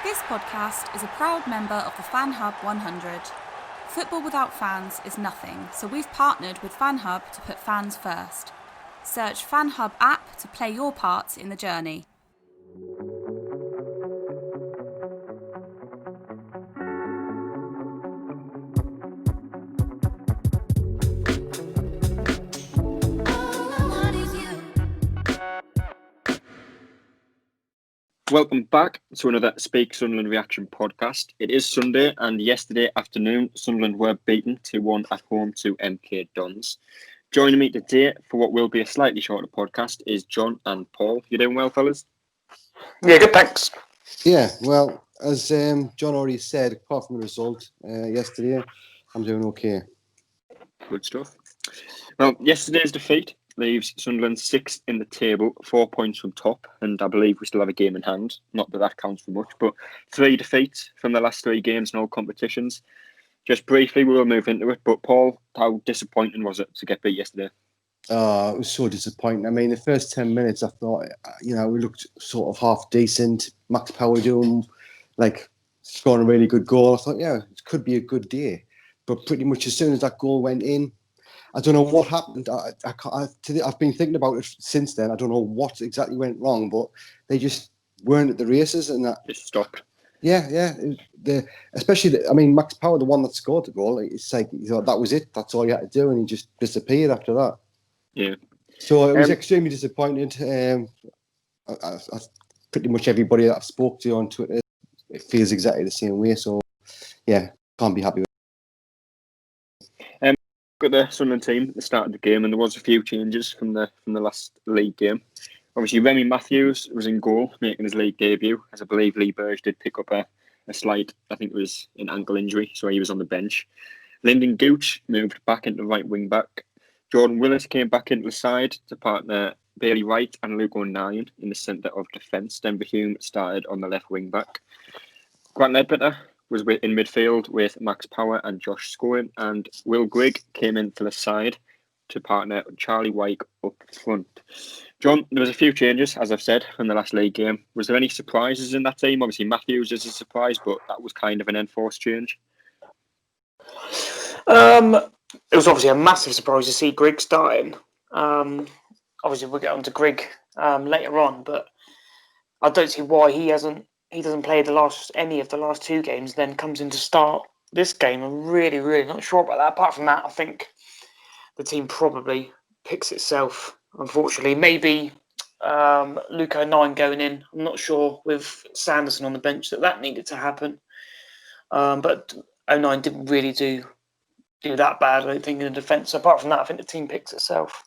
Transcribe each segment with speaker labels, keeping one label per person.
Speaker 1: This podcast is a proud member of the Fan Hub 100. Football without fans is nothing, so we've partnered with Fan Hub to put fans first. Search Fan Hub app to play your part in the journey.
Speaker 2: Welcome back to another Speak Sunderland Reaction podcast. It is Sunday, and yesterday afternoon, Sunderland were beaten 2-1 at home to MK Dons. Joining me today for what will be a slightly shorter podcast is John and Paul. You doing well, fellas?
Speaker 3: Yeah, good, thanks.
Speaker 4: Yeah, well, as John already said, apart from the result yesterday, I'm doing okay.
Speaker 2: Good stuff. Well, yesterday's defeat leaves Sunderland sixth in the table, 4 points from top, and I believe we still have a game in hand. Not that that counts for much, but 3 defeats from the last 3 games in all competitions. Just briefly, we will move into it, but Paul, how disappointing was it to get beat yesterday?
Speaker 4: It was so disappointing. I mean, the first 10 minutes, I thought, we looked sort of half decent. Max Power doing, scoring a really good goal. I thought, yeah, it could be a good day. But pretty much as soon as that goal went in, I don't know what happened. I've been thinking about it since then. I don't know what exactly went wrong, but they just weren't at the races, and that
Speaker 2: Just stopped.
Speaker 4: Yeah. Max Power, the one that scored the goal, it's like you thought that was it. That's all you had to do, and he just disappeared after that.
Speaker 2: Yeah.
Speaker 4: So it was extremely disappointed. Pretty much everybody that I've spoke to on Twitter, it feels exactly the same way. So yeah, can't be happy with it.
Speaker 2: Got the Sunderland team at the start of the game, and there was a few changes from the last league game. Obviously, Remy Matthews was in goal, making his league debut, as I believe Lee Burge did pick up a slight, I think it was an ankle injury, so he was on the bench. Lyndon Gooch moved back into right wing back. Jordan Willis came back into the side to partner Bailey Wright and Luke O'Nien in the centre of defence. Denver Hume started on the left wing back. Grant Ledbetter was in midfield with Max Power and Josh Scowen, and Will Grigg came in for the side to partner Charlie Wyke up front. John, there was a few changes, as I've said, from the last league game. Was there any surprises in that team? Obviously, Matthews is a surprise, but that was kind of an enforced change.
Speaker 3: It was obviously a massive surprise to see Grigg starting. Obviously, we'll get on to Grigg later on, but I don't see why he doesn't play any of the last 2 games, then comes in to start this game. I'm really, really not sure about that. Apart from that, I think the team probably picks itself, unfortunately. Maybe Luke O'Nien going in. I'm not sure with Sanderson on the bench that needed to happen. But O'Nien didn't really do that bad, I don't think, in the defence. So apart from that, I think the team picks itself.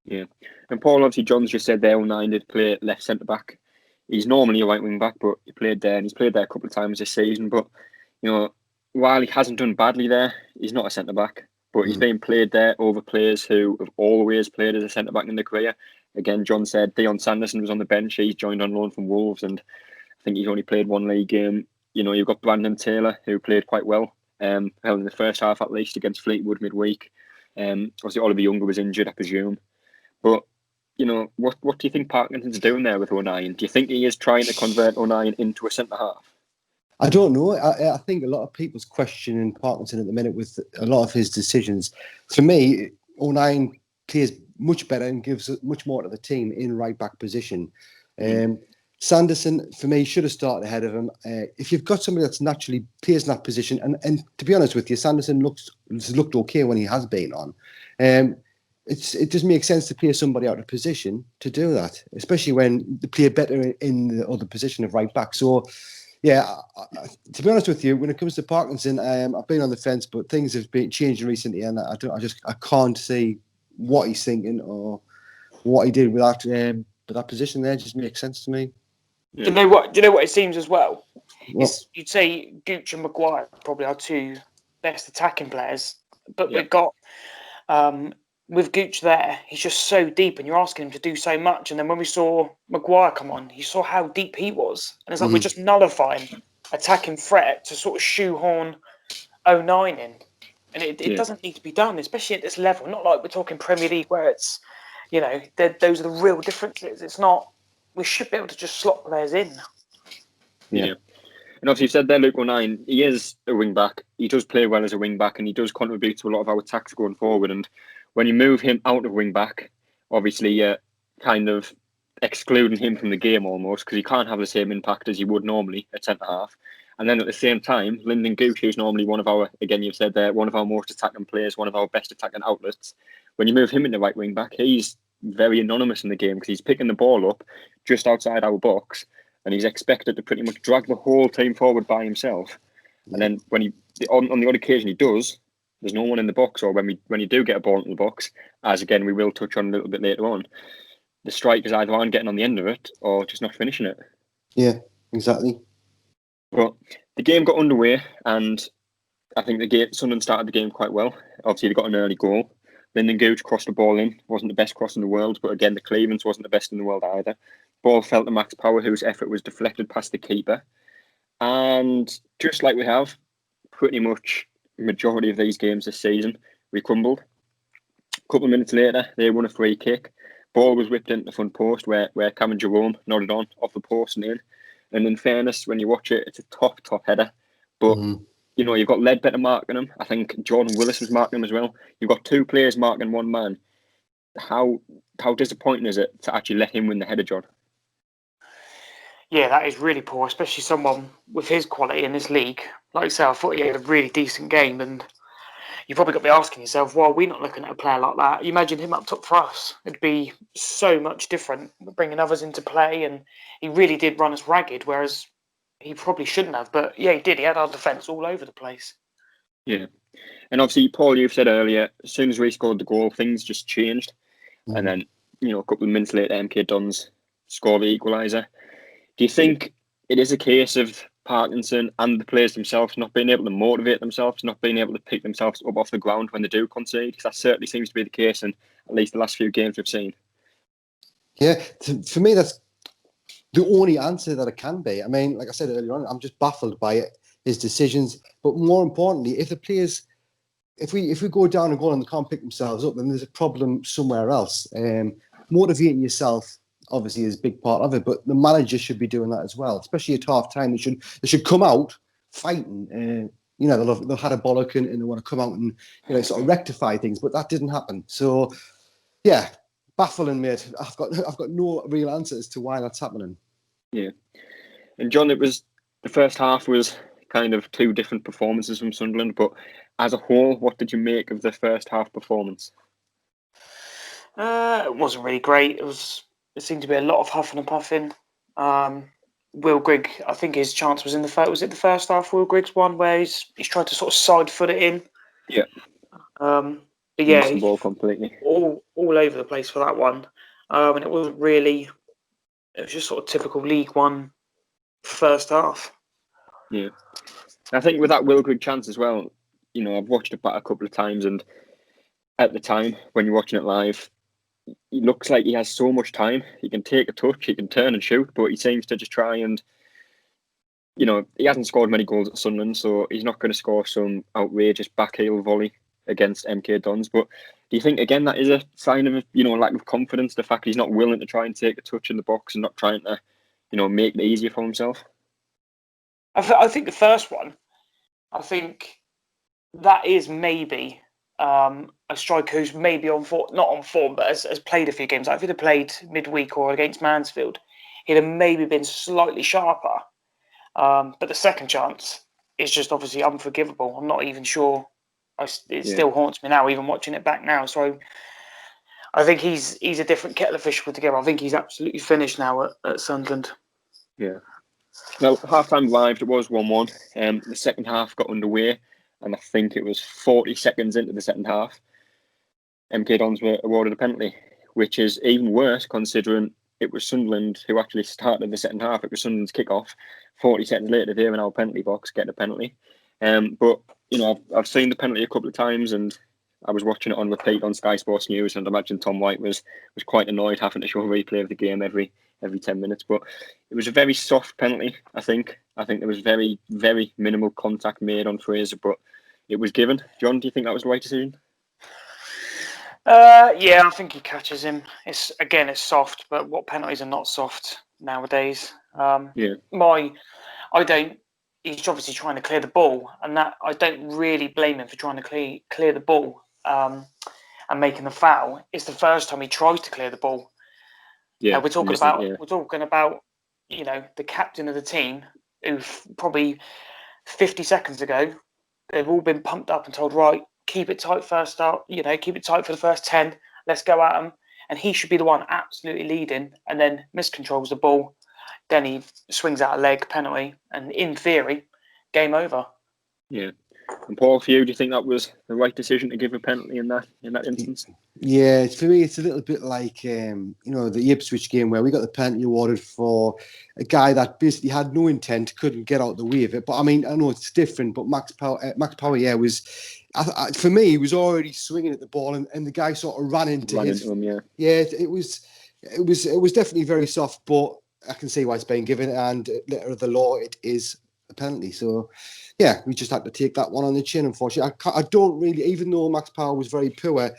Speaker 2: Yeah. And Paul, obviously, John's just said there, O'Nien did play left centre-back. He's normally a right wing back, but he played there, and he's played there a couple of times this season. But, while he hasn't done badly there, he's not a centre back. But he's being played there over players who have always played as a centre back in their career. Again, John said Dion Sanderson was on the bench. He's joined on loan from Wolves, and I think he's only played 1 league game. You've got Brandon Taylor, who played quite well, in the first half at least against Fleetwood midweek. Obviously, Oliver Younger was injured, I presume. But what do you think Parkinson's doing there with O'Nien? Do you think he is trying to convert O'Nien into a centre half?
Speaker 4: I don't know. I think a lot of people's questioning Parkinson at the minute with a lot of his decisions. For me, O'Nien plays much better and gives much more to the team in right back position. Sanderson, for me, should have started ahead of him. If you've got somebody that's naturally plays in that position, and to be honest with you, Sanderson looked okay when he has been on. It doesn't make sense to play somebody out of position to do that, especially when they play better in the other position of right back. So, yeah, to be honest with you, when it comes to Parkinson, I've been on the fence, but things have been changing recently, and I can't see what he's thinking or what he did with that position there. It just makes sense to me.
Speaker 3: Yeah. Do you know what it seems as well? You'd say Gooch and Maguire probably are 2 best attacking players, but we've got with Gooch there, he's just so deep, and you're asking him to do so much. And then when we saw Maguire come on, you saw how deep he was, and it's like we're just nullifying attacking threat to sort of shoehorn O'Nien in, and it doesn't need to be done, especially at this level. Not like we're talking Premier League where it's those are the real differences. It's not. We should be able to just slot players in.
Speaker 2: Yeah. And obviously, you said there, Luke O'Nien, he is a wing back. He does play well as a wing back, and he does contribute to a lot of our attacks going forward. And when you move him out of wing back, obviously you're kind of excluding him from the game almost, because he can't have the same impact as he would normally at centre half. And then at the same time, Lyndon Gooch, who's normally one of our, again, you've said there, one of our most attacking players, one of our best attacking outlets. When you move him into right wing back, he's very anonymous in the game because he's picking the ball up just outside our box, and he's expected to pretty much drag the whole team forward by himself. And then when he, on the odd occasion he does, there's no one in the box, or when you do get a ball in the box, as again we will touch on a little bit later on, the strikers either aren't getting on the end of it or just not finishing it.
Speaker 4: Yeah, exactly.
Speaker 2: But the game got underway, and I think Sunderland started the game quite well. Obviously, they got an early goal. Lyndon Gooch crossed the ball in. Wasn't the best cross in the world, but again, the clearance wasn't the best in the world either. Ball fell to Max Power, whose effort was deflected past the keeper. And just like we have, pretty much majority of these games this season, we crumbled. A couple of minutes later, they won a free kick. Ball was whipped into the front post where Cameron Jerome nodded on off the post and in. And in fairness, when you watch it, it's a top header. But, you know, you've got Ledbetter marking him. I think Jordan Willis was marking him as well. You've got two players marking one man. How disappointing is it to actually let him win the header, John?
Speaker 3: Yeah, that is really poor, especially someone with his quality in this league. Like I say, I thought he had a really decent game, and you've probably got to be asking yourself, why are we not looking at a player like that? You imagine him up top for us. It'd be so much different, bringing others into play, and he really did run us ragged, whereas he probably shouldn't have. But yeah, he did. He had our defence all over the place.
Speaker 2: Yeah. And obviously, Paul, you've said earlier, as soon as we scored the goal, things just changed. And then, you know, a couple of minutes later, MK Dons scored the equaliser. Do you think it is a case of Parkinson and the players themselves not being able to motivate themselves, not being able to pick themselves up off the ground when they do concede? Because that certainly seems to be the case in at least the last few games we've seen.
Speaker 4: Yeah, for me, that's the only answer that it can be. I mean, like I said earlier on, I'm just baffled by his decisions. But more importantly, if the players, if we go down a goal and they can't pick themselves up, then there's a problem somewhere else. Motivating yourself obviously is a big part of it, but the manager should be doing that as well, especially at half time. They should come out fighting. You know, they've had a bollock and they want to come out and, you know, sort of rectify things, but that didn't happen. So, yeah, baffling, mate. I've got no real answers to why that's happening.
Speaker 2: Yeah, and John, it was the first half was kind of two different performances from Sunderland, but as a whole, what did you make of the first half performance?
Speaker 3: It wasn't really great. It seemed to be a lot of huffing and puffing. Will Grigg, I think his chance was in the first. Was it the first half? Will Grigg's one where he's tried to sort of side foot it in.
Speaker 2: Yeah.
Speaker 3: But yeah,
Speaker 2: missed the ball completely.
Speaker 3: All over the place for that one. And it wasn't really. It was just sort of typical League One first half.
Speaker 2: Yeah, I think with that Will Grigg chance as well. You know, I've watched it back a couple of times, and at the time when you're watching it live, he looks like he has so much time. He can take a touch, he can turn and shoot, but he seems to just try and, you know, he hasn't scored many goals at Sunderland, so he's not going to score some outrageous backheel volley against MK Dons. But do you think, again, that is a sign of, you know, lack of confidence, the fact he's not willing to try and take a touch in the box and not trying to, you know, make it easier for himself?
Speaker 3: I think the first one, I think that is maybe a striker who's maybe not on form, but has played a few games. Like if he'd have played midweek or against Mansfield, he'd have maybe been slightly sharper. But the second chance is just obviously unforgivable. I'm not even sure. It still haunts me now, even watching it back now. So I think he's a different kettle of fish altogether. I think he's absolutely finished now at Sunderland.
Speaker 2: Yeah. Well, half-time live, it was 1-1. The second half got underway, and I think it was 40 seconds into the second half, MK Dons were awarded a penalty, which is even worse considering it was Sunderland who actually started the second half. It was Sunderland's kick-off. 40 seconds later, they're in our penalty box, getting a penalty. But, you know, I've seen the penalty a couple of times, and I was watching it on repeat on Sky Sports News, and I imagine Tom White was quite annoyed having to show a replay of the game every 10 minutes. But it was a very soft penalty, I think. I think there was very, very minimal contact made on Fraser, but it was given. John, do you think that was the right decision?
Speaker 3: Yeah, I think he catches him. It's soft, but what penalties are not soft nowadays?
Speaker 2: Yeah.
Speaker 3: I don't he's obviously trying to clear the ball, and that I don't really blame him for trying to clear the ball and making the foul. It's the first time he tries to clear the ball.
Speaker 2: Yeah,
Speaker 3: we're talking about the captain of the team, who probably 50 seconds ago they've all been pumped up and told, right, keep it tight first up, keep it tight for the first 10, let's go at them. And he should be the one absolutely leading, and then miscontrols the ball. Then he swings out a leg penalty, and in theory, game over.
Speaker 2: Yeah. And Paul, for you, do you think that was the right decision to give a penalty in that instance?
Speaker 4: Yeah, for me, it's a little bit like the Ipswich game where we got the penalty awarded for a guy that basically had no intent, couldn't get out the way of it. But I mean, I know it's different. But Max Power, yeah, was for me, he was already swinging at the ball, and the guy sort of ran into him. Yeah, it was definitely very soft, but I can see why it's being given, and letter of the law, it is a penalty. So, yeah, we just had to take that one on the chin. Unfortunately, I don't really, even though Max Power was very poor.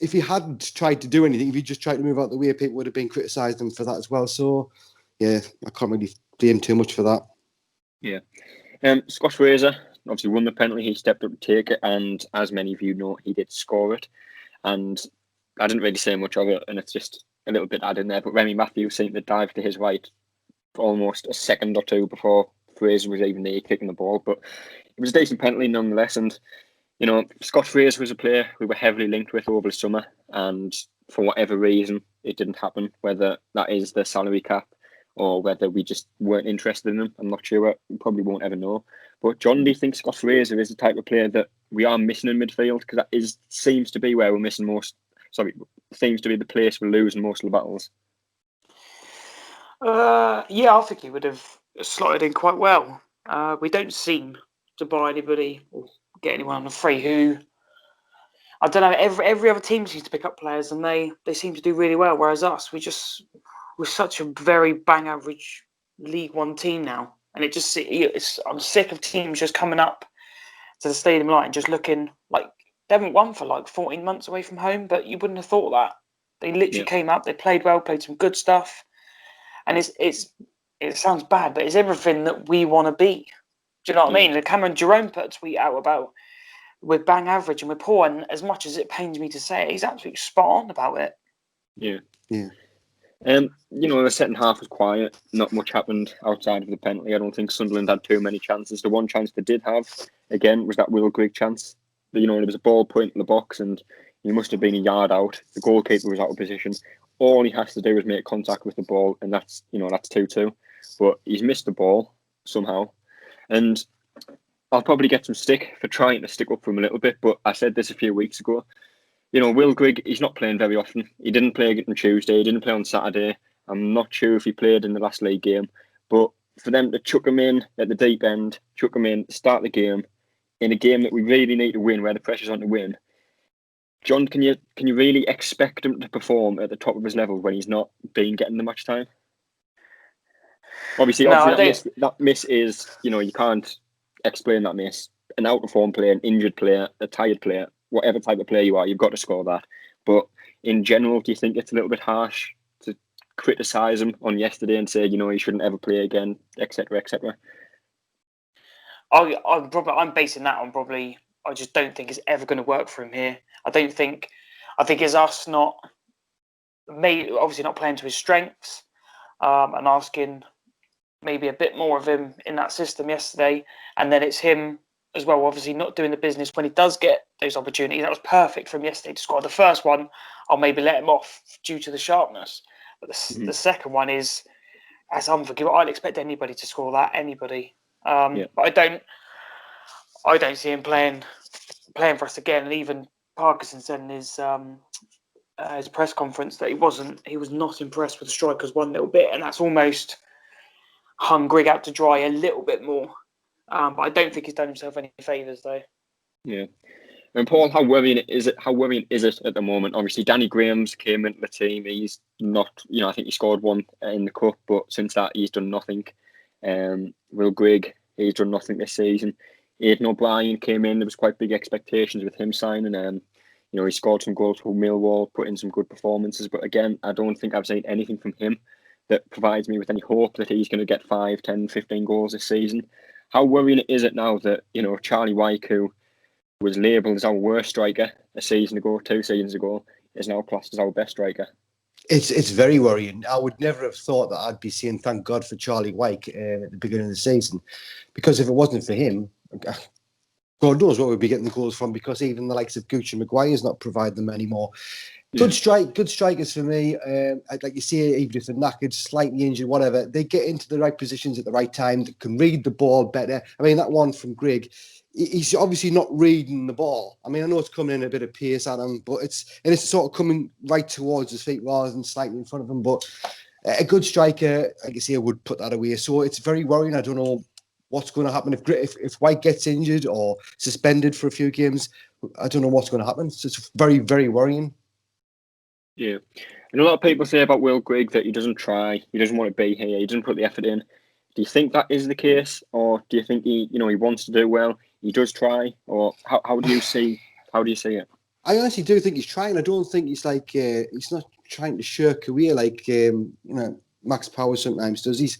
Speaker 4: If he hadn't tried to do anything, if he just tried to move out the way, people would have been criticised him for that as well. So, yeah, I can't really blame too much for that.
Speaker 2: Yeah. Scott Fraser obviously won the penalty. He stepped up to take it, and as many of you know, he did score it. And I didn't really say much of it, and it's just a little bit added in there. But Remy Matthews seemed to dive to his right for almost a second or two before Fraser was even there kicking the ball. But it was a decent penalty nonetheless. And Scott Fraser was a player we were heavily linked with over the summer, and for whatever reason, it didn't happen. Whether that is the salary cap or whether we just weren't interested in him, I'm not sure. We probably won't ever know. But John, do you think Scott Fraser is the type of player that we are missing in midfield? Because that seems to be where we're missing most. Seems to be the place we're losing most of the battles.
Speaker 3: Yeah, I think he would have slotted in quite well. We don't seem to buy anybody or get anyone on a free who, I don't know, every other team seems to pick up players and they seem to do really well, whereas us, we're such a very bang average League One team now, and I'm sick of teams just coming up to the stadium light and just looking like they haven't won for like 14 months away from home, but you wouldn't have thought that. They literally came up, they played well, played some good stuff, and it sounds bad, but it's everything that we want to be. Do you know what I mean? Cameron Jerome put a tweet out about we're bang average and we're poor, and as much as it pains me to say it, he's absolutely spot on about it.
Speaker 2: Yeah.
Speaker 3: The
Speaker 2: second half was quiet. Not much happened outside of the penalty. I don't think Sunderland had too many chances. The one chance they did have, again, was that Will Grigg chance. There was a ball point in the box and he must have been a yard out. The goalkeeper was out of position. All he has to do is make contact with the ball, and that's 2-2. But he's missed the ball somehow. And I'll probably get some stick for trying to stick up for him a little bit, but I said this a few weeks ago. Will Grigg, he's not playing very often. He didn't play on Tuesday, he didn't play on Saturday. I'm not sure if he played in the last league game, but for them to chuck him in at the deep end, chuck him in, start the game, in a game that we really need to win, where the pressure's on to win, John, can you really expect him to perform at the top of his level when he's not been getting the match time? Obviously that miss is, you can't explain that miss. An out of form player, an injured player, a tired player, whatever type of player you are, you've got to score that. But in general, do you think it's a little bit harsh to criticise him on yesterday and say, he shouldn't ever play again, etc., etc.?
Speaker 3: I'm basing that on probably. I just don't think it's ever going to work for him here. I think it's us obviously not playing to his strengths, and asking maybe a bit more of him in that system yesterday, and then it's him as well, obviously not doing the business when he does get those opportunities. That was perfect for him yesterday to score. The first one, I'll maybe let him off due to the sharpness, but the second one is as unforgivable. I'd expect anybody to score that, anybody. But I don't see him playing for us again. And even Parkinson said in his press conference that he was not impressed with the strikers one little bit, and that's almost hung Grigg out to dry a little bit more. But I don't think he's done himself any favours though.
Speaker 2: Yeah. And Paul, how worrying is it at the moment? Obviously, Danny Graham's came into the team. He's not, I think he scored one in the cup, but since that, he's done nothing. Will Grigg, he's done nothing this season. Aidan O'Brien came in. There was quite big expectations with him signing. He scored some goals for Millwall, put in some good performances. But again, I don't think I've seen anything from him that provides me with any hope that he's going to get 5, 10, 15 goals this season. how worrying is it now that, Charlie Wyke, who was labelled as our worst striker a season ago, 2 seasons ago, is now classed as our best striker?
Speaker 4: It's very worrying. I would never have thought that I'd be saying thank God for Charlie Wyke at the beginning of the season, because if it wasn't for him, God knows what we'd be getting the goals from, because even the likes of Gucci Maguire's not provide them anymore.
Speaker 2: Yeah.
Speaker 4: Good strikers for me. Like you see, even if they're knackered, slightly injured, whatever, they get into the right positions at the right time. They can read the ball better. I mean, that one from Grigg, he's obviously not reading the ball. I mean, I know it's coming in a bit of pace at him, but it's sort of coming right towards his feet rather than slightly in front of him. But a good striker, like you say, would put that away. So it's very worrying. I don't know what's going to happen if White gets injured or suspended for a few games. I don't know what's going to happen. So it's very, very worrying.
Speaker 2: Yeah. And a lot of people say about Will Grigg that he doesn't try, he doesn't want to be here, he doesn't put the effort in. Do you think that is the case, or do you think he wants to do well, he does try, or how do you see it?
Speaker 4: I honestly do think he's trying. I don't think he's like he's not trying to shirk away like Max Power sometimes does.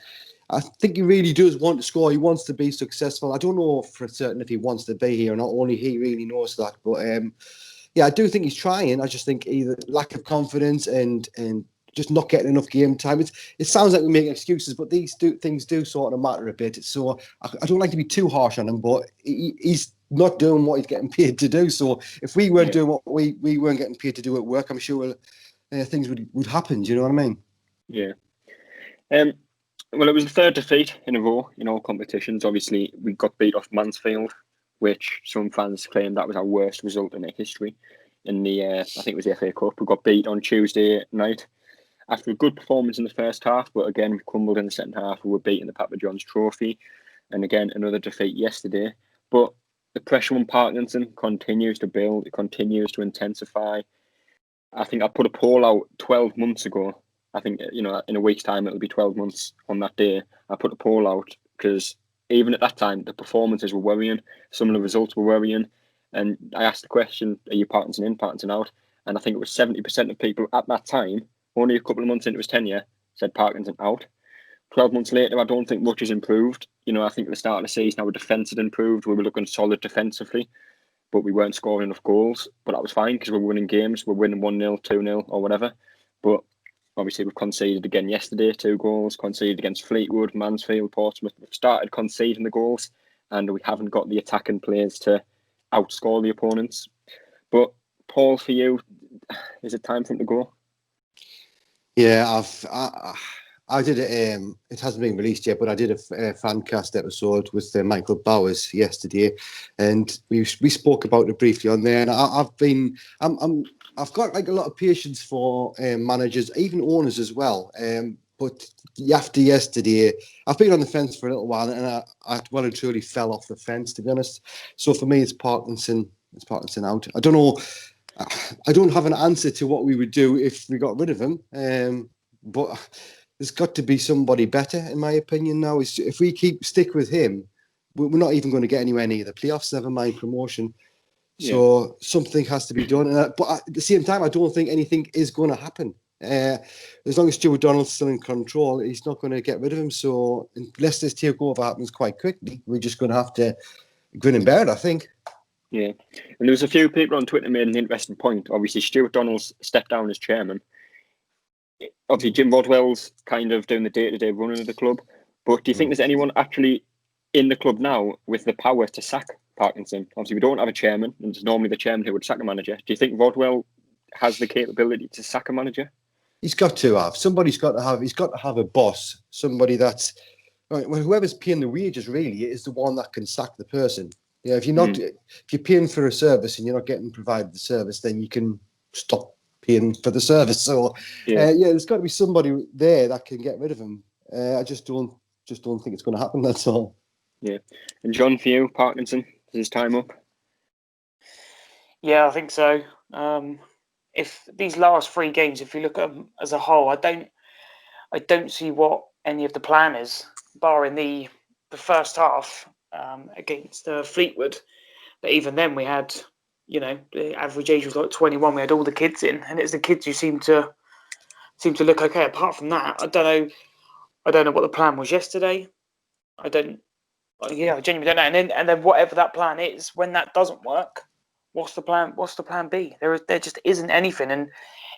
Speaker 4: I think he really does want to score. He wants to be successful. I don't know for certain if he wants to be here or not. Only he really knows that. But yeah, I do think he's trying. I just think either lack of confidence and just not getting enough game time. It sounds like we're making excuses, but these things do sort of matter a bit. So I don't like to be too harsh on him, but he's not doing what he's getting paid to do. So if we weren't doing what we weren't getting paid to do at work, I'm sure things would happen. Do you know what I mean?
Speaker 2: Yeah. Well, it was the third defeat in a row in all competitions. Obviously, we got beat off Mansfield, which some fans claimed that was our worst result in their history. In the, I think it was the FA Cup, we got beat on Tuesday night after a good performance in the first half, but again, we crumbled in the second half. We were beating the Papa John's Trophy, and again, another defeat yesterday. But the pressure on Parkinson continues to build, it continues to intensify. I think I put a poll out 12 months ago. I think, in a week's time, it'll be 12 months on that day. I put a poll out because even at that time, the performances were worrying. Some of the results were worrying. And I asked the question, are you Parkinson in, Parkinson out? And I think it was 70% of people at that time, only a couple of months into his tenure, said Parkinson out. 12 months later, I don't think much has improved. I think at the start of the season, our defence had improved. We were looking solid defensively, but we weren't scoring enough goals. But that was fine because we were winning games. We're winning 1-0, 2-0 or whatever. But obviously, we've conceded again yesterday, 2 goals, conceded against Fleetwood, Mansfield, Portsmouth. We've started conceding the goals, and we haven't got the attacking players to outscore the opponents. But Paul, for you, is it time for him to go?
Speaker 4: Yeah, I did it. It hasn't been released yet, but I did a fancast episode with Michael Bowers yesterday, and we spoke about it briefly on there. And I've got like a lot of patience for managers, even owners as well. But after yesterday, I've been on the fence for a little while, and I well and truly fell off the fence, to be honest. So for me, it's Parkinson. It's Parkinson out. I don't know. I don't have an answer to what we would do if we got rid of him. But there's got to be somebody better, in my opinion. Now, if we stick with him, we're not even going to get anywhere near the playoffs. Never mind promotion. So something has to be done. But at the same time, I don't think anything is going to happen. As long as Stuart Donald's still in control, he's not going to get rid of him. So unless this takeover happens quite quickly, we're just going to have to grin and bear it, I think.
Speaker 2: Yeah, and there was a few people on Twitter made an interesting point. Obviously, Stuart Donald's stepped down as chairman. Obviously, Jim Rodwell's kind of doing the day-to-day running of the club. But do you think there's anyone actually in the club now with the power to sack Parkinson? Obviously, we don't have a chairman, and it's normally the chairman who would sack a manager. Do you think Rodwell has the capability to sack a manager?
Speaker 4: He's got to have. He's got to have a boss. Somebody that's... Well, whoever's paying the wages, really, is the one that can sack the person. Yeah, if you're paying for a service and you're not getting provided the service, then you can stop paying for the service. So, there's got to be somebody there that can get rid of him. I just don't think it's going to happen. That's all.
Speaker 2: Yeah, and John, for you, Parkinson, is his time up?
Speaker 3: Yeah, I think so. If these last 3 games, if you look at them as a whole, I don't see what any of the plan is, barring the first half. Against Fleetwood, but even then we had, the average age was like 21. We had all the kids in, and it's the kids who seem to look okay. Apart from that, I don't know what the plan was yesterday. I don't Yeah, I genuinely don't know. And then whatever that plan is, when that doesn't work, what's the plan? What's the plan B? There just isn't anything. And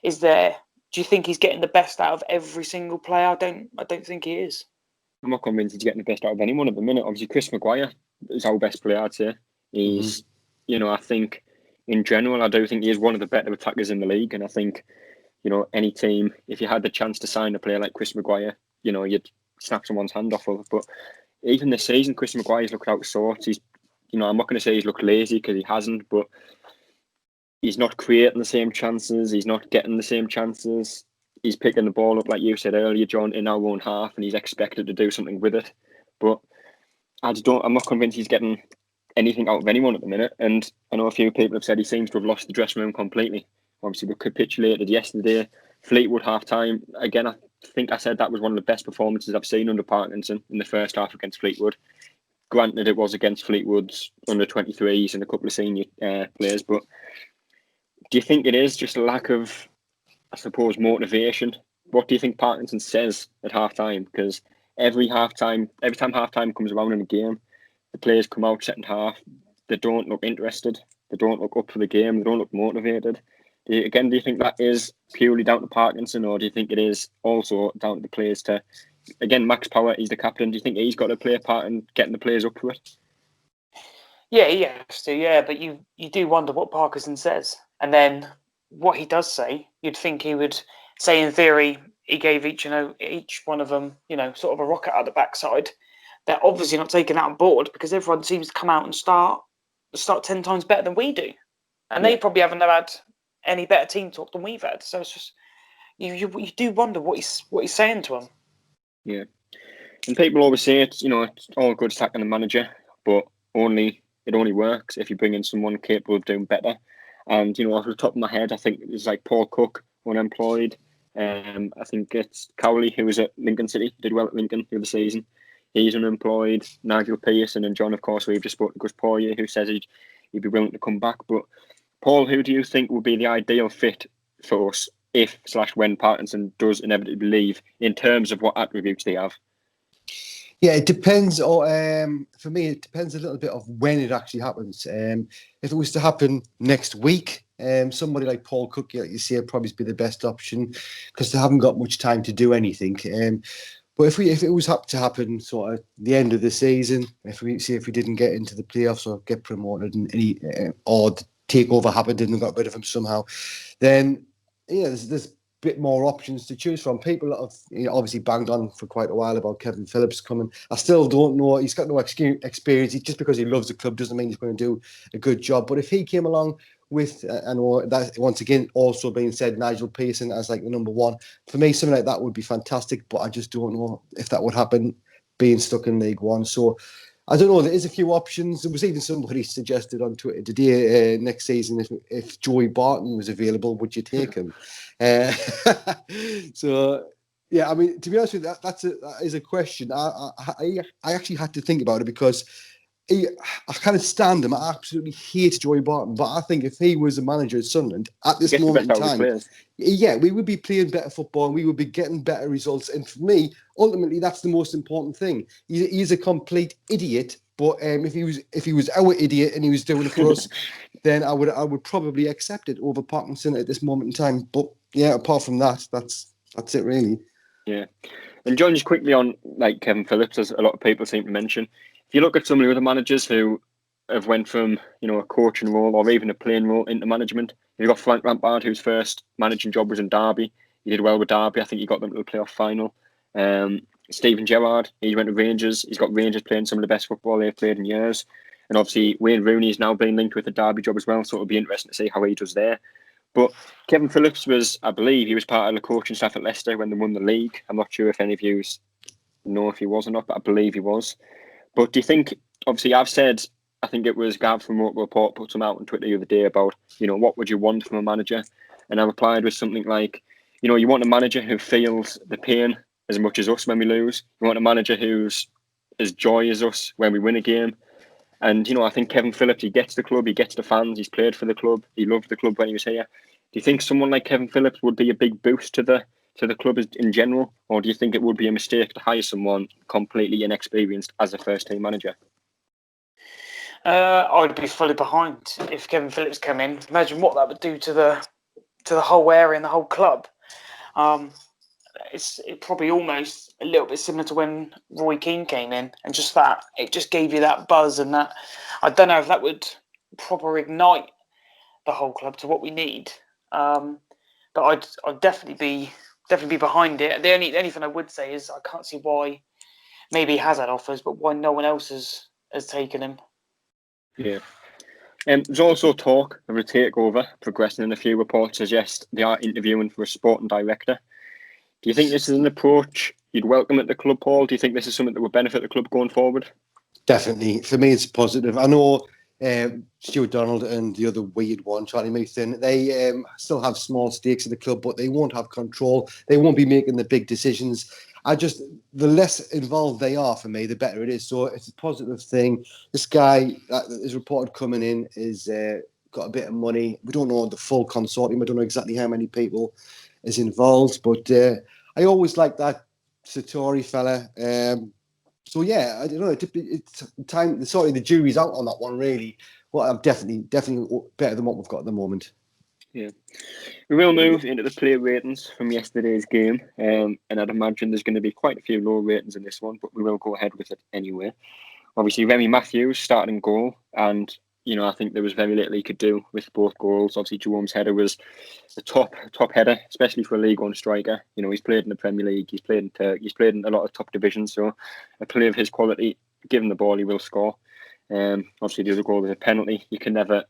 Speaker 3: is there? Do you think he's getting the best out of every single player? I don't think he is.
Speaker 2: I'm not convinced he's getting the best out of anyone at the minute. Obviously, Chris Maguire is our best player, I'd say. He's, I think in general, I do think he is one of the better attackers in the league. And I think, any team, if you had the chance to sign a player like Chris Maguire, you'd snap someone's hand off of it. But even this season, Chris Maguire's looked out of sorts. He's, I'm not going to say he's looked lazy because he hasn't, but he's not creating the same chances. He's not getting the same chances. He's picking the ball up, like you said earlier, John, in our own half, and he's expected to do something with it. But I'm not convinced he's getting anything out of anyone at the minute. And I know a few people have said he seems to have lost the dressing room completely. Obviously, we capitulated yesterday. Fleetwood half-time. Again, I think I said that was one of the best performances I've seen under Parkinson in the first half against Fleetwood. Granted, it was against Fleetwood's under-23s and a couple of senior players, but do you think it is just a lack of, I suppose, motivation? What do you think Parkinson says at half-time? Because every time half-time comes around in a game, the players come out second half, they don't look interested, they don't look up for the game, they don't look motivated. Do you think that is purely down to Parkinson, or do you think it is also down to the players to, again, Max Power, he's the captain, do you think he's got to play a part in getting the players up for it?
Speaker 3: Yeah, he has to, yeah, but you do wonder what Parkinson says. And then what he does say, you'd think he would say in theory, he gave each one of them, sort of a rocket out the backside. They're obviously not taking that on board because everyone seems to come out and start 10 times better than we do. And they probably haven't had any better team talk than we've had. So it's just, you do wonder what he's saying to them. Yeah.
Speaker 2: And people always say it's all good sacking the manager, but it only works if you bring in someone capable of doing better. And, off the top of my head, I think it's like Paul Cook, unemployed. I think it's Cowley, who was at Lincoln City, did well at Lincoln the other season. He's unemployed. Nigel Pearson and John, of course, we've just spoken to Gus Poirier, who says he'd be willing to come back. But, Paul, who do you think would be the ideal fit for us if/when Parkinson does inevitably leave, in terms of what attributes they have?
Speaker 4: Yeah, it depends. For me, it depends a little bit of when it actually happens. If it was to happen next week, somebody like Paul Cook, you see, would probably be the best option because they haven't got much time to do anything. But if it was to happen sort of the end of the season, if we didn't get into the playoffs or get promoted and or the takeover happened and got rid of him somehow, then there's bit more options to choose from. People that have obviously banged on for quite a while about Kevin Phillips coming. I still don't know. He's got no experience. Just because he loves the club doesn't mean he's going to do a good job. But if he came along with, I know that once again also being said, Nigel Pearson as like the number one, for me, something like that would be fantastic. But I just don't know if that would happen being stuck in League One. So I don't know. There is a few options. There was even somebody suggested on Twitter today, next season, if Joey Barton was available, would you take him? So, yeah, I mean, to be honest with you, that is a question. I actually had to think about it because I kind of stand him. I absolutely hate Joey Barton, but I think if he was a manager at Sunderland at this moment in time, we would be playing better football and we would be getting better results. And for me, ultimately, that's the most important thing. He's a complete idiot, but if he was our idiot and he was doing it for us, then I would probably accept it over Parkinson at this moment in time. But yeah, apart from that, that's it really.
Speaker 2: Yeah, and John, just quickly on like Kevin Phillips, as a lot of people seem to mention. If you look at some of the other managers who have went from a coaching role or even a playing role into management, you've got Frank Lampard, whose first managing job was in Derby. He did well with Derby. I think he got them to the playoff final. Stephen Gerrard, he went to Rangers. He's got Rangers playing some of the best football they've played in years. And obviously Wayne Rooney is now being linked with the Derby job as well, so it'll be interesting to see how he does there. But Kevin Phillips I believe he was part of the coaching staff at Leicester when they won the league. I'm not sure if any of you know if he was or not, but I believe he was. But do you think, obviously I've said, I think it was Gav from Local Report put some out on Twitter the other day about, what would you want from a manager? And I replied with something like, you want a manager who feels the pain as much as us when we lose. You want a manager who's as joy as us when we win a game. And, I think Kevin Phillips, he gets the club, he gets the fans, he's played for the club, he loved the club when he was here. Do you think someone like Kevin Phillips would be a big boost to the club in general? Or do you think it would be a mistake to hire someone completely inexperienced as a first-team manager?
Speaker 3: I'd be fully behind if Kevin Phillips came in. Imagine what that would do to the whole area and the whole club. It's probably almost a little bit similar to when Roy Keane came in, and just that it just gave you that buzz and that. I don't know if that would proper ignite the whole club to what we need. But I'd definitely be behind it. The only thing I would say is I can't see why. Maybe he has had offers, but why no one else has taken him.
Speaker 2: Yeah. There's also talk of a takeover progressing, and a few reports suggest they are interviewing for a sporting director. Do you think this is an approach you'd welcome at the club, Paul? Do you think this is something that would benefit the club going forward?
Speaker 4: Definitely. For me, it's positive. I know Stuart Donald and the other weird one, Charlie Mason, they still have small stakes in the club, but they won't have control. They won't be making the big decisions. The less involved they are for me, the better it is. So it's a positive thing. This guy that is reported coming in is got a bit of money. We don't know the full consortium. I don't know exactly how many people is involved, but I always like that Satori fella. So yeah, I don't know. It's time. Sorry, the jury's out on that one, really. Well, I'm definitely better than what we've got at the moment.
Speaker 2: Yeah, we will move into the player ratings from yesterday's game, and I'd imagine there's going to be quite a few low ratings in this one, but we will go ahead with it anyway. Obviously, Remy Matthews starting goal, and I think there was very little he could do with both goals. Obviously, Jerome's header was the top header, especially for a League One striker. He's played in the Premier League, he's played in Turkey, he's played in a lot of top divisions. So, a player of his quality, given the ball, he will score. Obviously, the other goal was a penalty. You can never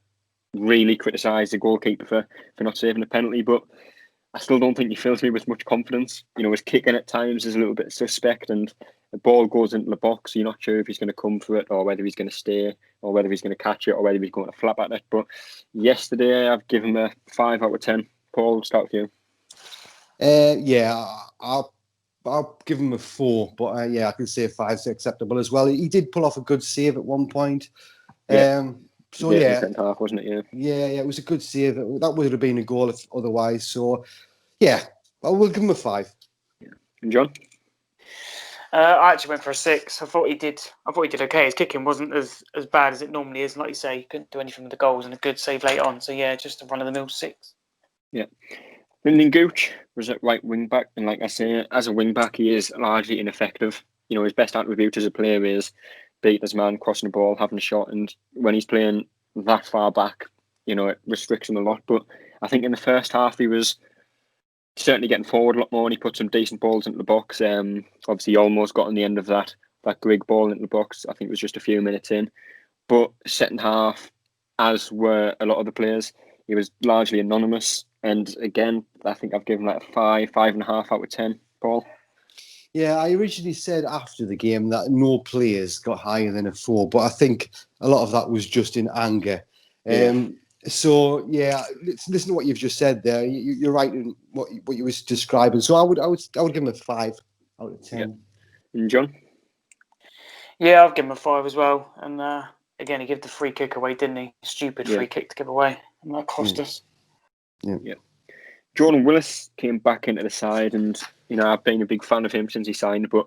Speaker 2: really criticise the goalkeeper for not saving a penalty, but I still don't think he fills me with much confidence. His kicking at times is a little bit suspect, and the ball goes into the box, so you're not sure if he's going to come for it or whether he's going to stay or whether he's going to catch it or whether he's going to flap at it. But yesterday, I've given him a 5 out of 10. Paul, start with you.
Speaker 4: Yeah, I'll give him a 4, but I can say a 5 is acceptable as well. He did pull off a good save at one point.
Speaker 2: Yeah.
Speaker 4: So yeah,
Speaker 2: in the second half, wasn't it?
Speaker 4: Yeah, it was a good save. That would have been a goal if otherwise. So yeah, I will give him a 5.
Speaker 2: Yeah. And John?
Speaker 3: I actually went for a 6. I thought he did okay. His kicking wasn't as bad as it normally is. Like you say, he couldn't do anything with the goals and a good save late on. So yeah, just a run-of-the-mill 6.
Speaker 2: Yeah. Lyndon Gooch was at right wing back, and like I say, as a wing back, he is largely ineffective. His best attribute as a player is beating his man, crossing the ball, having a shot, and when he's playing that far back, it restricts him a lot. But I think in the first half, he was certainly getting forward a lot more, and he put some decent balls into the box. Obviously, he almost got on the end of that Grigg ball into the box. I think it was just a few minutes in. But second half, as were a lot of the players, he was largely anonymous. And again, I think I've given that a 5.5 out of 10. Paul?
Speaker 4: Yeah, I originally said after the game that no players got higher than a 4, but I think a lot of that was just in anger. So yeah, listen to what you've just said there. You're right in what you was describing. So I would give him a 5 out of 10.
Speaker 2: Yeah. And John?
Speaker 3: Yeah, I've given him a 5 as well. And again, he gave the free kick away, didn't he? Stupid free kick to give away, and that cost us.
Speaker 4: Yeah.
Speaker 2: Jordan Willis came back into the side, and I've been a big fan of him since he signed, but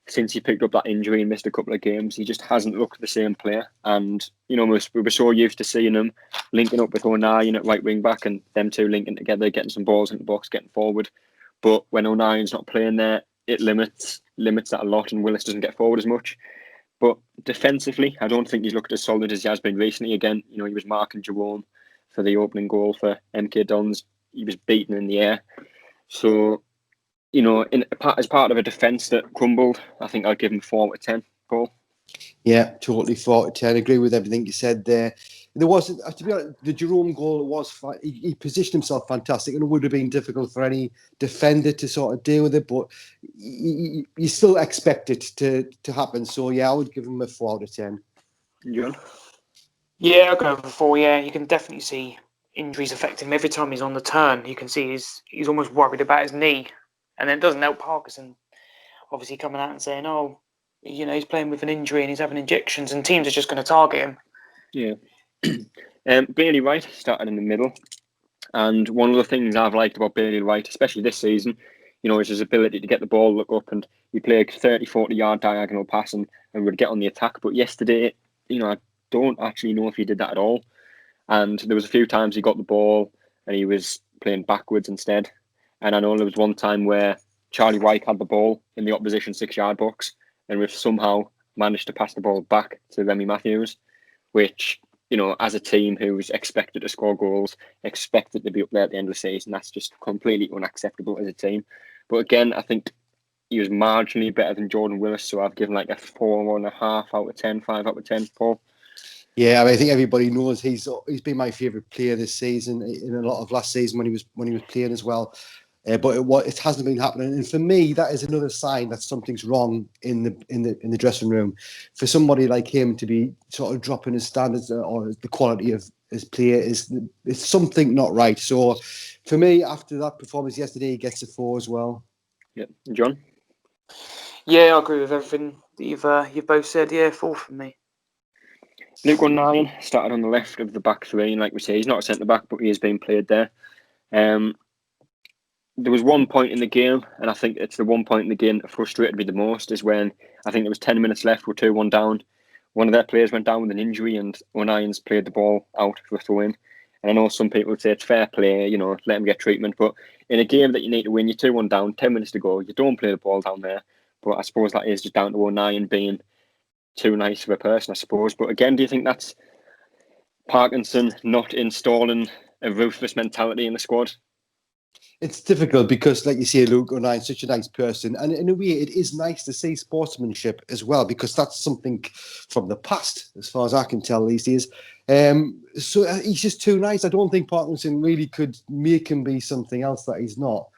Speaker 2: since he picked up that injury and missed a couple of games, he just hasn't looked the same player. And we were so used to seeing him linking up with O'Nien at right wing back, and them two linking together, getting some balls in the box, getting forward. But when O'Nien's not playing there, it limits that a lot, and Willis doesn't get forward as much. But defensively, I don't think he's looked as solid as he has been recently. Again, he was marking Jerome for the opening goal for MK Dons. He was beaten in the air. So, as part of a defence that crumbled, I think I'd give him 4 out of 10. Paul?
Speaker 4: Yeah, totally 4 out of 10. Agree with everything you said there. There was, to be honest, the Jerome goal was he positioned himself fantastic, and it would have been difficult for any defender to sort of deal with it, but you still expect it to happen. So yeah, I would give him a 4 out of 10.
Speaker 2: John?
Speaker 3: Yeah, I'll go for 4. Yeah, you can definitely see injuries affecting him every time he's on the turn. You can see he's almost worried about his knee, and then it doesn't help Parkinson obviously coming out and saying, "Oh, he's playing with an injury and he's having injections," and teams are just going to target him.
Speaker 2: Yeah. Bailey Wright started in the middle, and one of the things I've liked about Bailey Wright, especially this season, is his ability to get the ball, look up, and he played a 30-40 yard diagonal pass and would get on the attack. But yesterday, I don't actually know if he did that at all. And there was a few times he got the ball and he was playing backwards instead. And I know there was one time where Charlie White had the ball in the opposition 6-yard box and we've somehow managed to pass the ball back to Remy Matthews, which, you know, as a team who was expected to score goals, expected to be up there at the end of the season, that's just completely unacceptable as a team. But again, I think he was marginally better than Jordan Willis, so I've given like a 4.5 out of 10, 5 out of 10, Paul.
Speaker 4: Yeah, I think everybody knows he's been my favourite player this season. In a lot of last season when he was playing as well, but it hasn't been happening. And for me, that is another sign that something's wrong in the dressing room. For somebody like him to be sort of dropping his standards or the quality of his play is something not right. So for me, after that performance yesterday, he gets a 4 as well.
Speaker 2: Yeah, John.
Speaker 3: Yeah, I agree with everything that you've both said. Yeah, 4 from me.
Speaker 2: Luke O'Nien started on the left of the back three, and like we say, he's not a centre back, but he is being played there. There was one point in the game, and I think it's the one point in the game that frustrated me the most, is when I think there was 10 minutes left, we're 2-1 down. One of their players went down with an injury, and O'Nien's played the ball out for a throw-in. And I know some people would say it's fair play, you know, let him get treatment. But in a game that you need to win, you're 2-1 down, 10 minutes to go, you don't play the ball down there. But I suppose that is just down to O'Nien being too nice of a person, I suppose. But again, do you think that's Parkinson not installing a ruthless mentality in the squad?
Speaker 4: It's difficult because, like you say, Luke O'Nien's such a nice person. And in a way, it is nice to see sportsmanship as well, because that's something from the past, as far as I can tell these days. So he's just too nice. I don't think Parkinson really could make him be something else that he's not.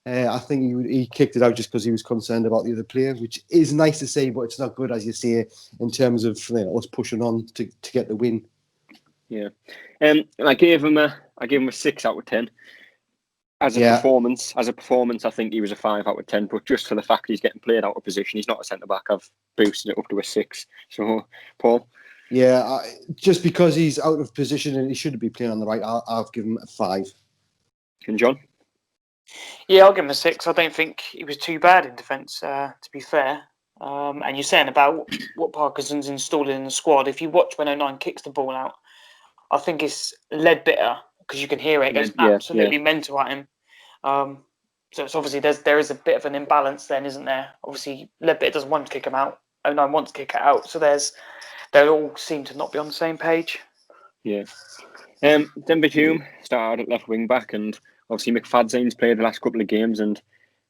Speaker 4: I think he kicked it out just because he was concerned about the other player, which is nice to see, but it's not good, as you say, in terms of us pushing on to get the win.
Speaker 2: Yeah. I gave him a 6 out of 10. As a performance, I think he was a 5 out of 10. But just for the fact he's getting played out of position, he's not a centre back. I've boosted it up to a 6. So, Paul.
Speaker 4: Yeah, just because he's out of position and he shouldn't be playing on the right, I've given him a 5.
Speaker 2: And John?
Speaker 3: Yeah, I'll give him a 6. I don't think he was too bad in defence, to be fair. And you're saying about what Parkinson's installed in the squad. If you watch when O'Nien kicks the ball out, I think it's Ledbetter, because you can hear it. It goes absolutely mental at him. So it's obviously there is a bit of an imbalance then, isn't there? Obviously, Ledbetter doesn't want to kick him out. O'Nien wants to kick it out. So they all seem to not be on the same page.
Speaker 2: Yeah. Denver Hume started at left wing back, and obviously McFadzean's played the last couple of games. And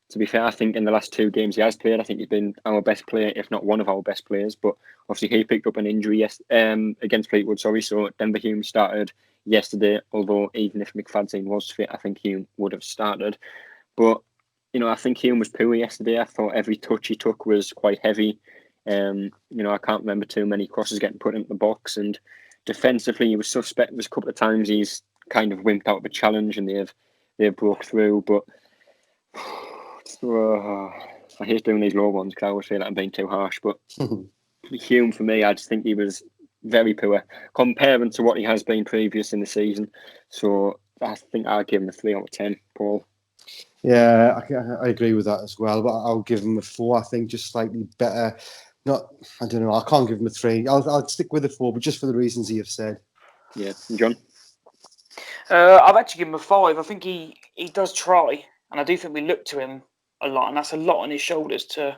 Speaker 2: to be fair, I think in the last 2 games he has played, I think he's been our best player, if not one of our best players. But obviously he picked up an injury against Fleetwood. So Denver Hume started yesterday. Although even if McFadzean was fit, I think Hume would have started. But you know, I think Hume was poor yesterday. I thought every touch he took was quite heavy. You know, I can't remember too many crosses getting put into the box, and defensively he was suspect. There's a couple of times he's kind of wimped out of a challenge and they've broke through. But I hate doing these low ones because I always feel like I'm being too harsh. But Hume, for me, I just think he was very poor comparing to what he has been previous in the season. So I think I'll give him a 3 out of 10, Paul.
Speaker 4: Yeah, I agree with that as well. But I'll give him a 4. I think just slightly better. I don't know. I can't give him a 3. I'll stick with a 4, but just for the reasons you have said.
Speaker 2: Yeah, and John.
Speaker 3: I've actually given him a 5. I think he does try, and I do think we look to him a lot, and that's a lot on his shoulders to.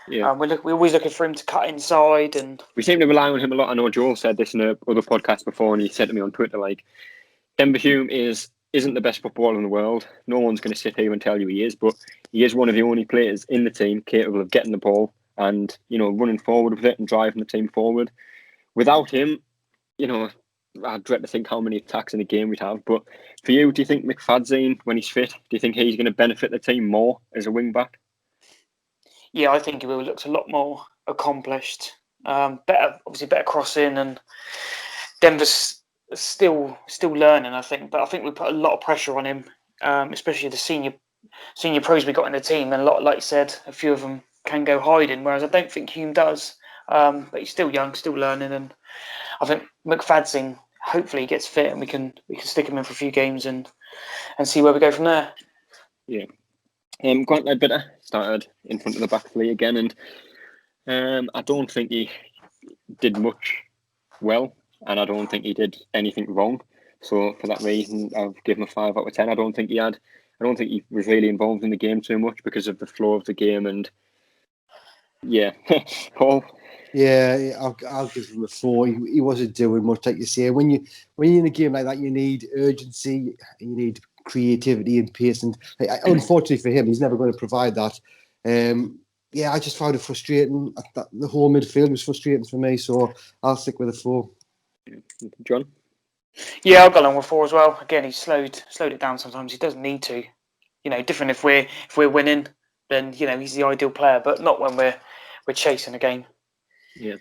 Speaker 2: Yeah,
Speaker 3: we're always looking for him to cut inside, and
Speaker 2: we seem to rely on him a lot. I know Joel said this in a other podcast before, and he said to me on Twitter, like, Denver Hume isn't the best footballer in the world. No one's going to sit here and tell you he is, but he is one of the only players in the team capable of getting the ball and, you know, running forward with it and driving the team forward. Without him, you know, I dread to think how many attacks in a game we'd have. But for you, do you think McFadzean, when he's fit, do you think he's going to benefit the team more as a wing back?
Speaker 3: Yeah, I think he will look a lot more accomplished. Better crossing, and Denver's still learning, I think. But I think we put a lot of pressure on him, especially the senior pros we got in the team, and a lot, like you said, a few of them can go hiding, whereas I don't think Hume does. But he's still young, still learning, and I think McFadzean hopefully gets fit and we can stick him in for a few games and see where we go from there.
Speaker 2: Yeah. Grant Ledbetter started in front of the back three again, and I don't think he did much well, and I don't think he did anything wrong. So for that reason, I've given him a 5 out of 10. I don't think he was really involved in the game too much because of the flow of the game. And yeah, Paul.
Speaker 4: Yeah, I'll give him a 4. He wasn't doing much, like you say. When you're in a game like that, you need urgency, you need creativity and pace. And unfortunately for him, he's never going to provide that. Yeah, I just found it frustrating. The whole midfield was frustrating for me, so I'll stick with a 4.
Speaker 2: John?
Speaker 3: Yeah, I'll go along with 4 as well. Again, he's slowed it down sometimes. He doesn't need to. Different if we're winning, then he's the ideal player, but not when we're chasing a game.
Speaker 2: Yeah.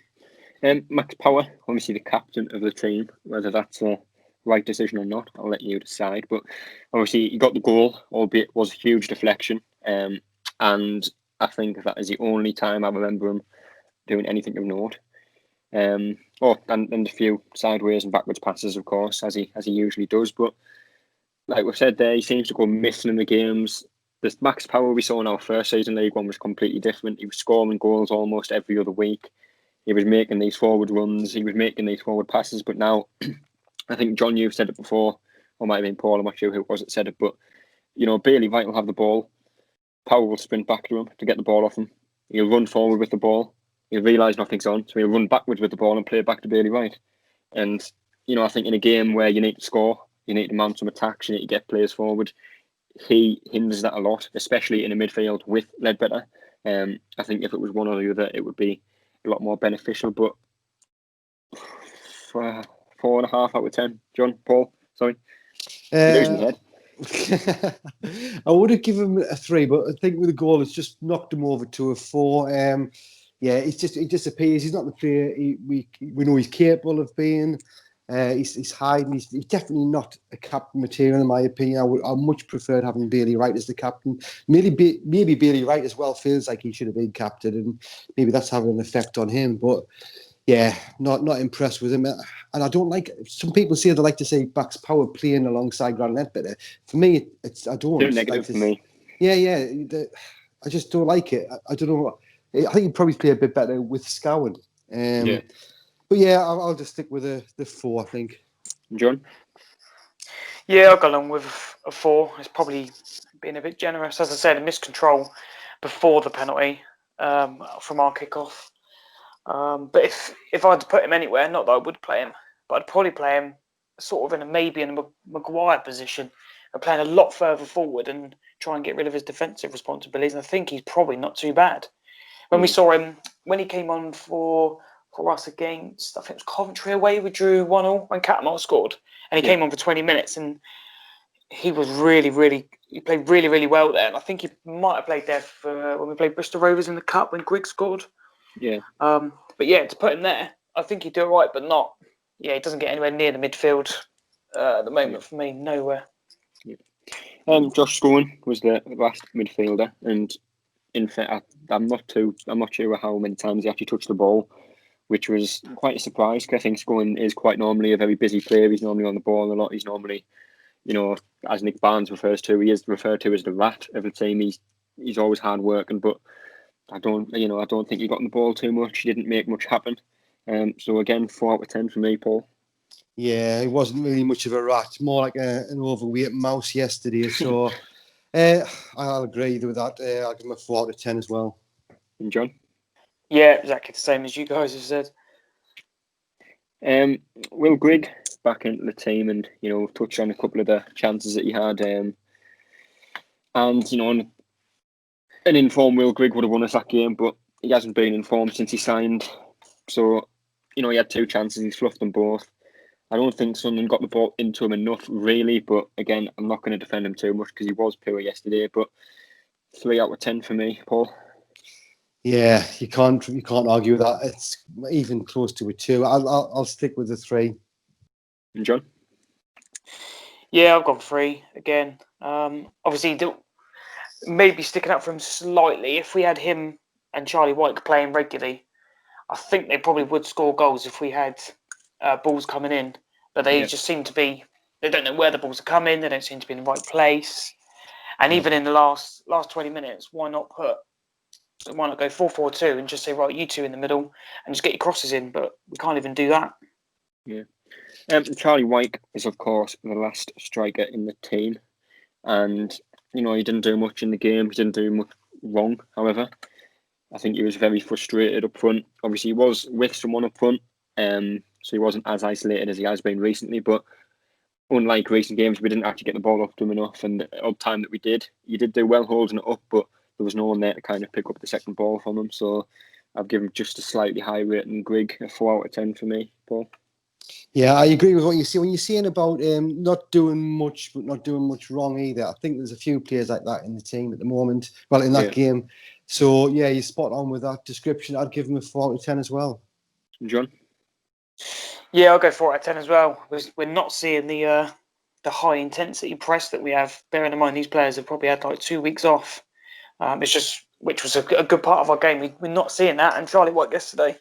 Speaker 2: Max Power, obviously the captain of the team. Whether that's a right decision or not, I'll let you decide. But obviously he got the goal, albeit it was a huge deflection. And I think that is the only time I remember him doing anything of note. And a few sideways and backwards passes, of course, as he usually does. But like we've said there, he seems to go missing in the games. The Max Power we saw in our first season League One was completely different. He was scoring goals almost every other week. He was making these forward runs. He was making these forward passes. But now, I think John, you've said it before, or might have been Paul. I'm not sure who it was that said it. But Bailey White will have the ball. Power will sprint back to him to get the ball off him. He'll run forward with the ball. He'll realise nothing's on, so he'll run backwards with the ball and play it back to Bailey White. And I think in a game where you need to score, you need to mount some attacks, you need to get players forward, he hinders that a lot, especially in a midfield with Ledbetter. I think if it was one or the other, it would be a lot more beneficial. But 4.5 out of 10. John, Paul, sorry, you're losing your head.
Speaker 4: I would have given him a 3, but I think with the goal, it's just knocked him over to a 4. Yeah, it just appears he's not the player we know he's capable of being. He's hiding. He's definitely not a captain material, in my opinion. I much preferred having Bailey Wright as the captain. Maybe Bailey Wright as well feels like he should have been captain, and maybe that's having an effect on him. But yeah, not impressed with him. And I don't like. Some people say they like to say Max Power playing alongside Grant Ledbetter. For me, I don't.
Speaker 2: Too negative for me.
Speaker 4: Yeah. I just don't like it. I don't know. I think he'd probably play a bit better with Scowen.
Speaker 2: Yeah.
Speaker 4: But yeah, I'll just stick with the 4, I think.
Speaker 2: John?
Speaker 3: Yeah, I'll go along with a 4. It's probably been a bit generous. As I said, a miscontrol before the penalty from our kickoff. But if I had to put him anywhere, not that I would play him, but I'd probably play him sort of in a Maguire position, and playing a lot further forward and try and get rid of his defensive responsibilities. And I think he's probably not too bad. When we saw him, when he came on for us against, I think it was Coventry away, we drew 1-1 when Catamol scored. And he came on for 20 minutes and he was he played really, really well there. And I think he might have played there for when we played Bristol Rovers in the Cup when Grigg scored.
Speaker 2: Yeah.
Speaker 3: But yeah, to put him there, I think he'd do it right, but not. Yeah, he doesn't get anywhere near the midfield at the moment for me, nowhere.
Speaker 2: Yeah. Josh Scowen was the last midfielder, and in fact, I'm not sure how many times he actually touched the ball, which was quite a surprise. Because I think Scowen is quite normally a very busy player. He's normally on the ball a lot. He's normally, as Nick Barnes refers to, he is referred to as the rat of the team. He's always hard working, but I don't think he got on the ball too much. He didn't make much happen. So again, 4 out of 10 for me, Paul.
Speaker 4: Yeah, he wasn't really much of a rat, more like an overweight mouse yesterday. So I'll agree with that. I'll give him a 4 out of 10 as well.
Speaker 2: And John?
Speaker 3: Yeah, exactly the same as you guys have said.
Speaker 2: Will Grigg back into the team, and touched on a couple of the chances that he had, and an informed Will Grigg would have won us that game, but he hasn't been informed since he signed. So he had 2 chances, he's fluffed them both. I don't think Sunderland got the ball into him enough, really. But again, I'm not going to defend him too much because he was poor yesterday. But 3 out of 10 for me, Paul.
Speaker 4: Yeah, you can't argue with that. It's even close to a 2. I'll stick with the 3.
Speaker 2: And John?
Speaker 3: Yeah, I've gone 3 again. Obviously, maybe sticking up for him slightly. If we had him and Charlie White playing regularly, I think they probably would score goals if we had balls coming in. But they just seem to be, they don't know where the balls are coming. They don't seem to be in the right place. And even in the last 20 minutes, why not go 4-4-2 and just say, right, you two in the middle and just get your crosses in? But we can't even do that.
Speaker 2: Charlie White is, of course, the last striker in the team. And, he didn't do much in the game. He didn't do much wrong, however. I think he was very frustrated up front. Obviously, he was with someone up front, so he wasn't as isolated as he has been recently. But unlike recent games, we didn't actually get the ball up to him enough. And the odd time that we did, he did do well holding it up, but there was no one there to kind of pick up the second ball from him. So I've given just a slightly higher rating than Grigg, a 4 out of 10 for me, Paul.
Speaker 4: Yeah, I agree with what you see. When you're saying about not doing much, but not doing much wrong either, I think there's a few players like that in the team at the moment. Well, in that game. So, yeah, you're spot on with that description. I'd give him a 4 out of 10 as well.
Speaker 2: John?
Speaker 3: Yeah, I'll go 4 out of 10 as well. We're not seeing the high intensity press that we have. Bearing in mind, these players have probably had like 2 weeks off. It's just, which was a good part of our game. We're not seeing that. And Charlie White yesterday,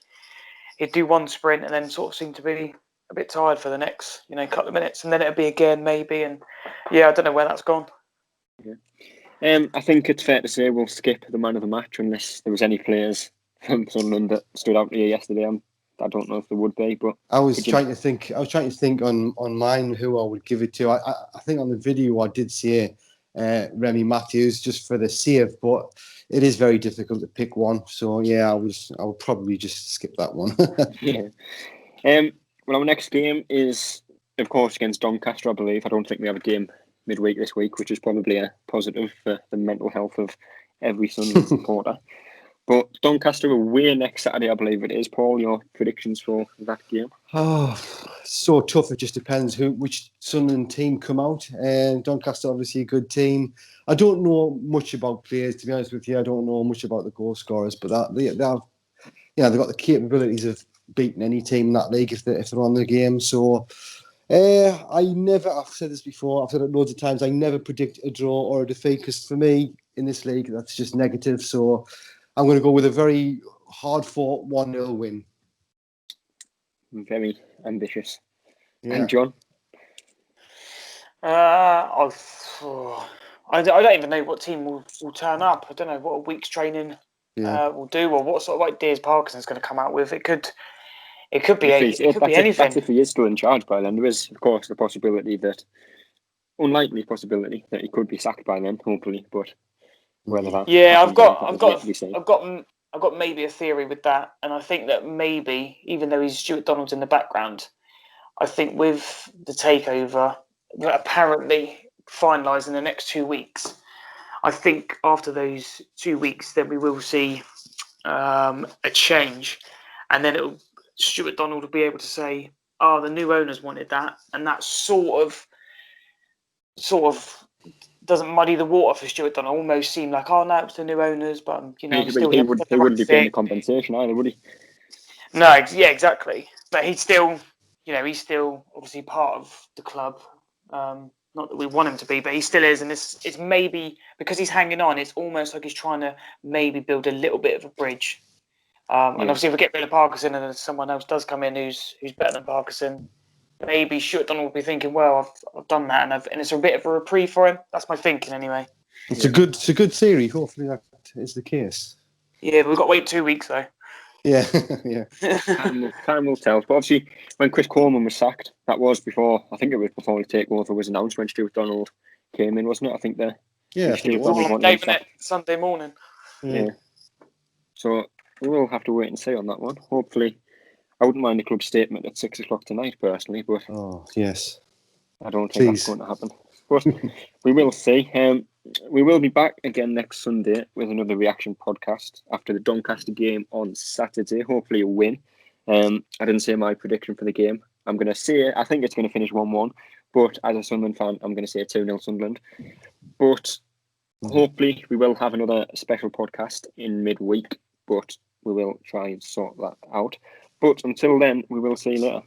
Speaker 3: he'd do one sprint and then sort of seem to be a bit tired for the next, couple of minutes, and then it'll be again maybe. And yeah, I don't know where that's gone.
Speaker 2: Yeah. I think it's fair to say we'll skip the man of the match unless there was any players from Sunderland that stood out to you yesterday. I don't know if there would be, but
Speaker 4: I was trying to think on mine who I would give it to. I think on the video I did say Remy Matthews just for the save, but it is very difficult to pick one. So yeah, I would probably just skip that one.
Speaker 2: Yeah. Well, our next game is, of course, against Doncaster, I believe. I don't think we have a game midweek this week, which is probably a positive for the mental health of every Sunderland supporter. But Doncaster away next Saturday, I believe it is. Paul, your predictions for that game?
Speaker 4: Oh, so tough. It just depends which Sunderland team come out. And Doncaster, obviously, a good team. I don't know much about players, to be honest with you. I don't know much about the goal scorers, but they've got the capabilities of beating any team in that league if they're on the game. So I've said this before, I've said it loads of times, I never predict a draw or a defeat because for me, in this league, that's just negative. So I'm going to go with a very hard-fought 1-0 win.
Speaker 2: Very ambitious.
Speaker 4: Yeah.
Speaker 2: And John?
Speaker 3: I don't even know what team will turn up. I don't know what a week's training will do, or what sort of ideas Parkinson's going to come out with. It could be anything.
Speaker 2: That's if he is still in charge by then. There is, of course, the possibility unlikely possibility that he could be sacked by then, hopefully. But whether that,
Speaker 3: I've got maybe a theory with that, and I think that maybe, even though he's Stuart Donald's in the background, I think with the takeover apparently finalised in the next 2 weeks, I think after those 2 weeks, then we will see a change, and then Stuart Donald will be able to say, "Oh, the new owners wanted that," and that sort of doesn't muddy the water for Stuart Donald. Almost seem like, "Oh no, it's the new owners," but
Speaker 2: he wouldn't be paying the compensation either, would he?
Speaker 3: No, yeah, exactly. But he's still obviously part of the club. Not that we want him to be, but he still is. And it's maybe because he's hanging on. It's almost like he's trying to maybe build a little bit of a bridge. And obviously, if we get rid of Parkinson and then someone else does come in who's better than Parkinson, maybe Stuart Donald will be thinking, "Well, I've done that, and it's a bit of a reprieve for him." That's my thinking, anyway.
Speaker 4: It's a good theory. Hopefully, that is the case.
Speaker 3: Yeah, but we've got to wait 2 weeks though.
Speaker 4: Yeah, yeah.
Speaker 2: Time will tell. But obviously, when Chris Coleman was sacked, that was before. I think it was before the takeover was announced when Stuart Donald came in, wasn't it? I think
Speaker 4: I think it was
Speaker 3: all on it Sunday morning.
Speaker 2: Yeah. So we will have to wait and see on that one. Hopefully, I wouldn't mind the club statement at 6 o'clock tonight, personally. But
Speaker 4: yes,
Speaker 2: I don't think that's going to happen. But we will see. We will be back again next Sunday with another reaction podcast after the Doncaster game on Saturday. Hopefully a win. I didn't say my prediction for the game. I'm going to say I think it's going to finish 1-1. But as a Sunderland fan, I'm going to say 2-0 Sunderland. But hopefully we will have another special podcast in midweek. But we will try and sort that out. But until then, we will see you later.